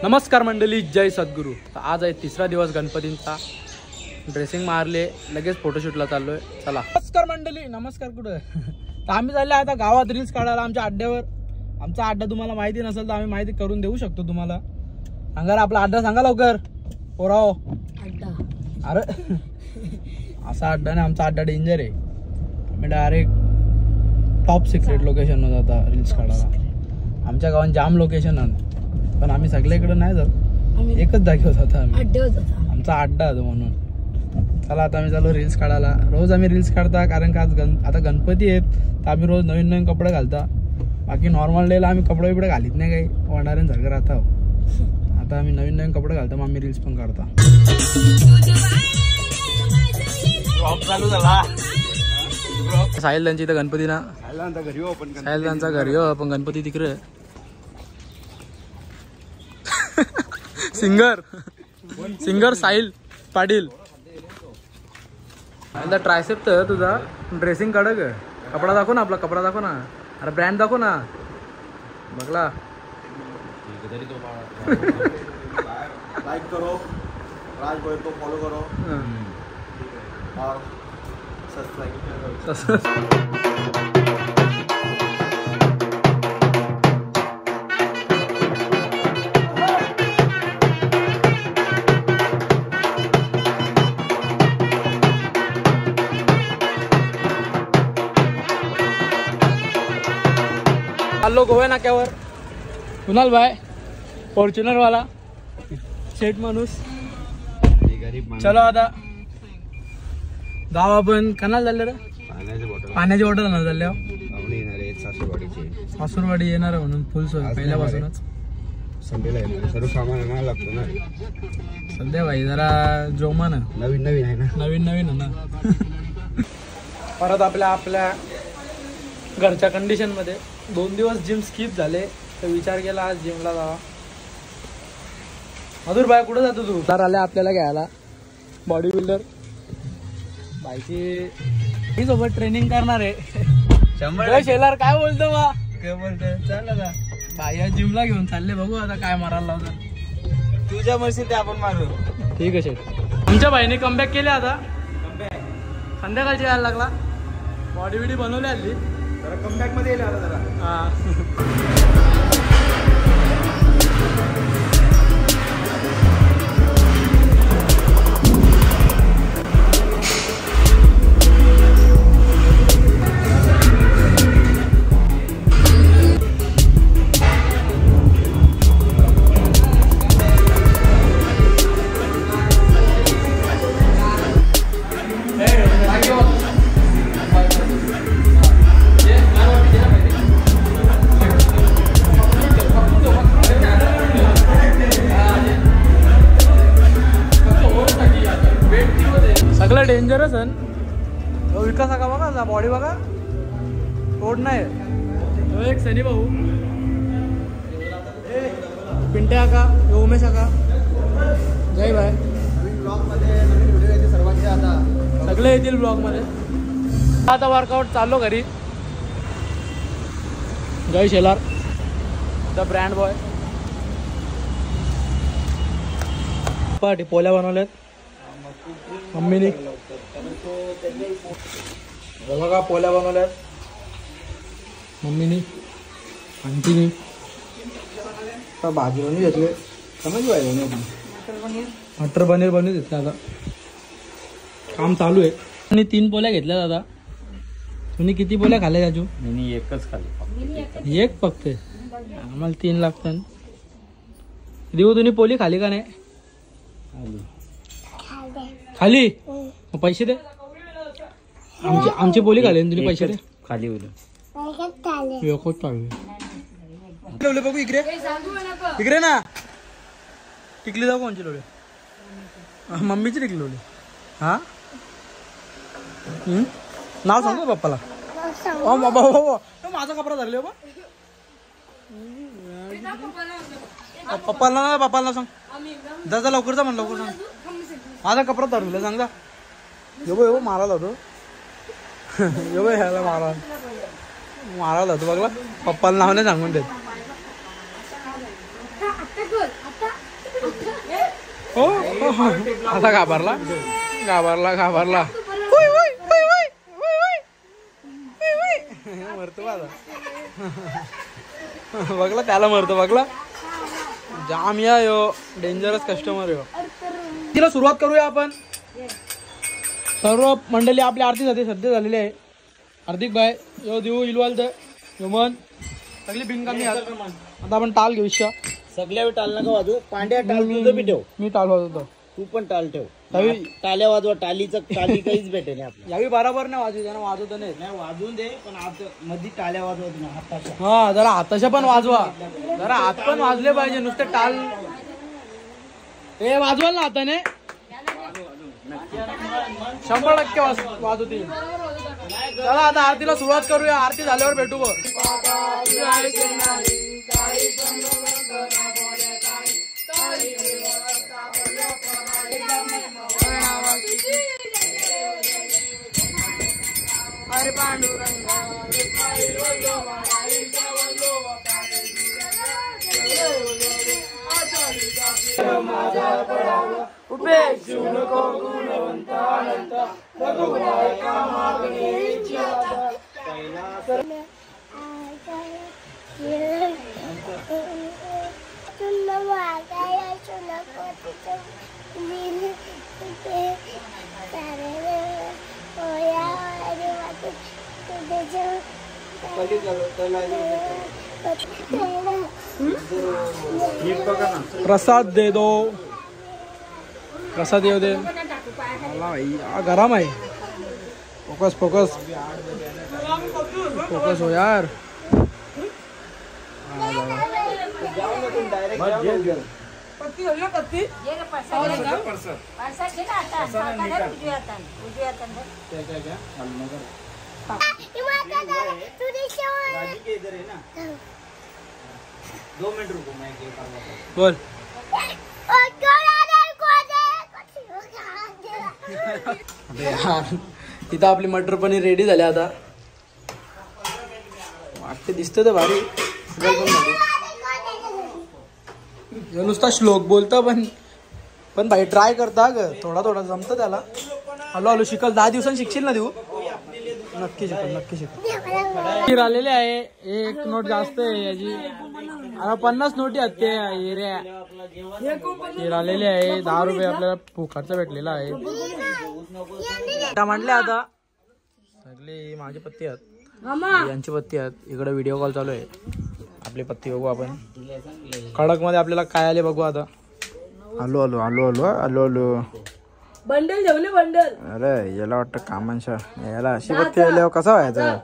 नमस्कार मंडळी, जय सद्गुरू। आज आहे तिसरा दिवस गणपतींचा। ड्रेसिंग मारले, लगेच फोटोशूटला चाललोय। चला। नमस्कार मंडळी, नमस्कार। कुठे तर आम्ही चालले आता गावात रील्स काढायला आमच्या अड्ड्यावर। आमचा अड्डा तुम्हाला माहिती नसेल तर आम्ही माहिती करून देऊ शकतो तुम्हाला। सांगा आपला अड्डा, सांगा लवकर पोराओ। अड्डा अरे असा अड्डा नाही, आमचा अड्डा डेंजर आहे। आम्ही डायरेक्ट टॉप सिक्रेट लोकेशन वर जाता रील्स काढायला। आमच्या गावात जाम लोकेशन आहे, पण आम्ही सगळीकडे नाही जात, एकच जागेवर जातो आम्ही। आमचा अड्डा होतो म्हणून। चला आता आम्ही चालू रील्स काढायला। रोज आम्ही रील्स काढता, कारण का आज आता गणपती आहेत तर आम्ही रोज नवीन नवीन कपडे घालता। बाकी नॉर्मल डेला आम्ही कपडे बिपडे घालीत नाही, काही वडाऱ्यांसारखं राहता। आता आम्ही नवीन नवीन कपडे घालतो, मग आम्ही रील्स पण काढता। चालू झाला साहिल त्यांची इथं गणपती ना, साहिल त्यांचा घरी हो, पण गणपती तिकडे। सिंगर साहिल पाटील। ट्रायसेप तर तुझा ड्रेसिंग काढ ग, कपडा दाखव ना, आपला कपडा दाखव ना। अरे ब्रँड दाखव ना, बघला। लाइक करो, राज भाई को फॉलो करो और सब्सक्राइब। आलो गोव्या नाक्यावर, कुणाल भाई फॉर्च्युनर वाला शेट माणूस। चलो आता गाव आपण कनाल झाले रे, पाण्याची बॉटल आणा झाल्या। सासूरवाडी येणार आहे म्हणून फुल सोय पहिल्यापासूनच। सर्व सामान आणायला लागतो ना सध्या भाई, जरा जोमान नवीन आहे ना, नवीन आहे ना। परत आपल्या घरच्या कंडिशन मध्ये 2 दिवस जिम स्किप झाले, तर विचार केला आज जिमला जावा। मधुर भाई कुठे जातो तू? तर आले आपल्याला घ्यायला बॉडी बिल्डर बाईची सोबत ट्रेनिंग करणार आहे। 100 शेलार काय बोलतो बा, काय बोलतो? चल आता भाई जिमला घेऊन चालले, बघू आता काय मारायला लावतात। तुझ्या मर्जी ते आपण मारू। ठीक आहे शेट। आमच्या भाईने कमबॅक केले, आता संध्याकाळची यायला लागला। बॉडी बिडी बनवली आली, जरा कमबॅक मध्ये येईल आता जरा। सगळं डेंजरस आहे। विकास का बघा, बॉडी बघा, तोड नाही। एक सनी भाऊ, पिंट्या का, उमेश का, जय भाई। ब्लॉग मध्ये नवीन व्हिडिओ येते सर्वांचे, आता सगळे येतील ब्लॉग मध्ये। आता वर्कआउट चाललो घरी। Jay Shelar the brand boy. Party पोल्या बनवल्यात मम्मीने, बघा पोल्या बनवल्यात मम्मीने, आंटीने। भाजी बनवून घेतले, समज मटर पनीर बनवून घेतलं। आता काम चालू आहे आणि 3 पोल्या घेतल्या दादा। तुम्ही किती पोल्या खाल्ल्या राजू? मी एकच खाल्ली, एक फक्त। आम्हाला 3 लागतात। देऊ तुम्ही पोली खाली का नाही? खाली मग पैसे दे। आमची बोली खाली, तुम्ही पैसे दे। खाली होईल बघू। इकडे ना टिकली जाऊ कोणची लोळे? मम्मीची टिकली लोळे। हा नाव सांगू पप्पाला? माझा कपडा धरले पप्पाला ना, पप्पाला सांग। जा लवकर जा म्हण लवकर सांग माझा कपडा धरला सांग जा यो मारा जातो यो ह्याला मारा जातो बघला पप्पाला नाव नाही सांगून देत हो आता घाबरला मरतो माझा बघला त्याला मरतो बघला जाम या यो डेंजरस कस्टमर यो तिला सुरुवात करूया आपण सर्व मंडळी आपली आरती सध्या झालेली आहे हार्दिक भाई यो देऊ इलवाल यो मन सगळी बिनकामी आता आपण टाल घेऊ इच्छा सगळ्या टाल नका वाजू पांड्या टाल तुझं बी ठेव मी टाल वाजवतो तू पण टाल ठेव टाल्या वाजवा टालीचं टाली काहीच भेटेल आपल्याला यावी बरोबर नाही वाजू त्यांना वाजवतो नाही वाजवून दे पण आता मध्ये टाल्या वाजवत ना हाताच्या हा जरा हाताच्या पण वाजवा जरा हात पण वाजले पाहिजे नुसते टाल हे वाजवाल ना हाताने 100% वाजवतील चला आता आरतीला सुरुवात करूया आरती झाल्यावर भेटू बघ प्रसाद दे दो प्रसाद येऊ दे मला भाई गरम आहे फोकस हो यार बोल इथं आपली मटर पनीर रेडी झाले आता वाटते दिसतं तर भारी नुसता श्लोक बोलता पण भाई ट्राय करता ग थोडा जमतं त्याला हॅलो शिकल 10 दिवसांनी शिकशील ना देऊ नक्की शिकल आलेले आहे एक नोट जास्त आहे याची आता 50 नोटी आहेत ते आलेले आहे 10 रुपये आपल्याला फुकटचा भेटलेला आहे म्हटले आता सगळे माझे पत्ती आहेत यांची पत्ती आहेत इकडे व्हिडिओ कॉल चालू आहे आपली पत्ती बघू आपण खडक मध्ये आपल्याला काय आले बघू आता आलो बंडल जेवले बंडल अरे याला वाटतं कामांच्या याला अशी पत्ती आल्यावर कसा व्हायचं